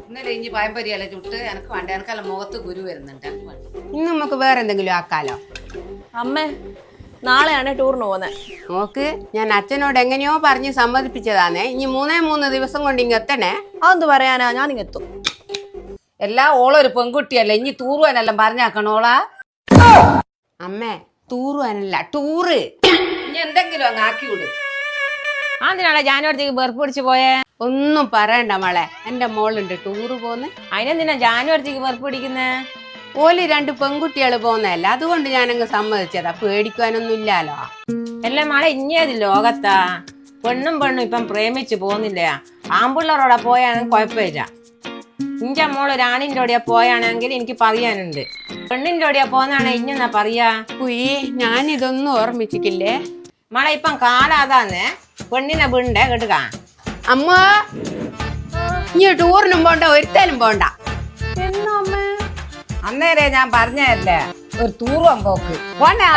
ഇന്നലെ ഇനി പഴംപൊരിയല്ല ചുട്ട് എനക്ക് വേണ്ട എനക്കല്ല മുഖത്ത് കുരു വരുന്നുണ്ട് എനിക്ക് വേണ്ട. ഇന്ന് നമുക്ക് വേറെ എന്തെങ്കിലും ആക്കാലോ. അമ്മേ നാളെയാണ് ടൂറിന് പോകുന്നത്. നോക്ക്, ഞാൻ അച്ഛനോട് എങ്ങനെയോ പറഞ്ഞ് സമ്മതിപ്പിച്ചതാണേ. ഇനി 3 ദിവസം കൊണ്ട് ഇങ്ങ് എത്തണേ. അതെന്ത് പറയാനാ, ഞാൻ ഇങ്ങെത്തും. എല്ലാം ഓളൊരു പെൺകുട്ടിയല്ലേ, ഇനി തൂറുവാനെല്ലാം പറഞ്ഞാക്കണോളാ. അമ്മേ, തൂറുവാനല്ല, ടൂറ്. ഇനി എന്തെങ്കിലും അങ്ങ് ആക്കി വിട്. അതിനാളെ ജാനുവരത്തേക്ക് ബർഫ് പിടിച്ച് പോയേ? ഒന്നും പറയണ്ട മോളെ, എന്റെ മോളുണ്ട് ടൂറ് പോന്ന്. അതിനെന്തിനാ ജാനുവരത്തേക്ക് ബർഫ് പിടിക്കുന്നേ? ഓല് 2 പെൺകുട്ടികൾ പോന്നതല്ല, അതുകൊണ്ട് ഞാനങ്ങ് സമ്മതിച്ചതാ. പേടിക്കാനൊന്നും ഇല്ലാലോ. എല്ലാം മോളെ ഇനിയത് ലോകത്താ പെണ്ണും ഇപ്പം പ്രേമിച്ച് പോകുന്നില്ല. ആമ്പിള്ളേരോടെ പോയാണെങ്കിൽ കുഴപ്പമില്ല. ഇഞ്ച മോള് ഒരാണിൻ്റെ ഓടിയാ പോയാണെങ്കിൽ എനിക്ക് പറയാനുണ്ട്. പെണ്ണിൻ്റെ ഓടിയാ പോന്നാണെ ഇഞ്ഞെന്നാ പറയാ. ഉയ്യ്, ഞാനിതൊന്നും ഓർമ്മിച്ചിട്ടില്ലേ മോളെ. ഇപ്പം കാലാതാന്നേ, പെണ്ണിനെ വീണ്ടേ കേട്ടുക. അമ്മ, ഇനി ടൂറിനും പോണ്ട, ഒരുത്തനും പോണ്ട. അന്നേരെ ഞാൻ പറഞ്ഞതല്ലേ ഒരു തൂറുവാൻ പോക്ക് പോന്നെ.